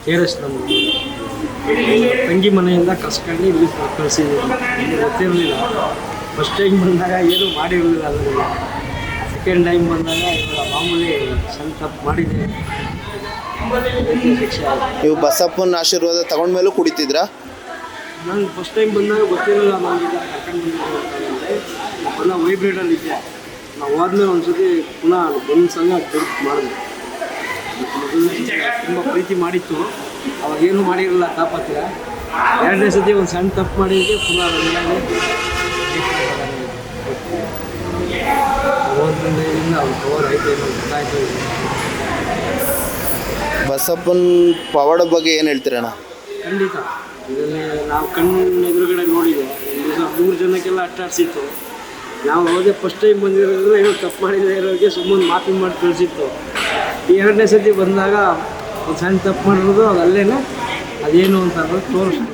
Terrace ನಮ್ಮ ತಂಗಿ ಮನೆಯಿಂದ ಕಸ್ಕೊಂಡು ಇಲ್ಲಿ ಕಳಿಸಿದ್ದೀವಿ. ಗೊತ್ತಿರಲಿಲ್ಲ. ಫಸ್ಟ್ ಟೈಮ್ ಬಂದಾಗ ಏನೂ ಮಾಡಿರಲಿಲ್ಲ. ಅದರಲ್ಲಿ ಸೆಕೆಂಡ್ ಟೈಮ್ ಬಂದಾಗ ಇವಾಗ ಮಾಮೂಲಿ ಸಣ್ಣ ತಪ್ಪು ಮಾಡಿದ್ದೆ, ಶಿಕ್ಷೆ ಆಯಿತು. ನೀವು ಬಸಪ್ಪನ ಆಶೀರ್ವಾದ ತಗೊಂಡ್ಮೇಲೂ ಕುಡಿತಿದ್ರಾ? ನಾನು ಫಸ್ಟ್ ಟೈಮ್ ಬಂದಾಗ ಗೊತ್ತಿರಲಿಲ್ಲ. ನನಗೆ ಕರ್ಕೊಂಡು ಬಂದಿದ್ದೆ ಪುನಃ ವೈಬ್ರೇಟಲ್ಲಿದ್ದೆ. ನಾವು ಹೋದ್ಮೇಲೆ ಒಂದು ಸತಿ ಪುನಃ ಒಂದು ಸಲ ದುಡ್ಡು ಮಾಡಿದೆ. ತುಂಬ ಪ್ರೀತಿ ಮಾಡಿತ್ತು, ಅವಾಗೇನು ಮಾಡಿರಲಿಲ್ಲ ತಾಪತ್ರ. ಎರಡನೇ ಸತಿ ಒಂದು ಸಣ್ಣ ತಪ್ಪು ಮಾಡಿದ್ದೆ, ಪುನಃ ಹೋದ್ರಿಂದ ಅವ್ರು ಕವರ್ ಆಯ್ತು ಗೊತ್ತಾಯ್ತು. ಬಸಪ್ಪನ ಪವಾಡ ಬಗ್ಗೆ ಏನು ಹೇಳ್ತೀರಣ್ಣ? ಖಂಡಿತ ಇದರಲ್ಲಿ ನಾವು ಕಣ್ಣು ಎದುರುಗಡೆ ನೋಡಿದೆ. ಒಂದು ದಿವಸ 3 ಜನಕ್ಕೆಲ್ಲ ಅಟ್ಟಾಡ್ಸಿತ್ತು. ನಾವು ಹೋದೆ ಫಸ್ಟ್ ಟೈಮ್ ಬಂದಿರೋದ್ರೆ ಏನೋ ತಪ್ಪು ಮಾಡಿದ್ರೆ ಇರೋರಿಗೆ ಸುಮ್ಮನೆ ಮಾತು ಮಾಡಿ ಕಳಿಸಿತ್ತು. ಈ ಎರಡನೇ ಸತಿ ಬಂದಾಗ ಒಂದು ಸಣ್ಣ ತಪ್ಪು ಮಾಡಿರೋದು ಅದು ಅಲ್ಲೇನೆ ಅದೇನು ಅಂತ ತೋರಿಸ್ತು.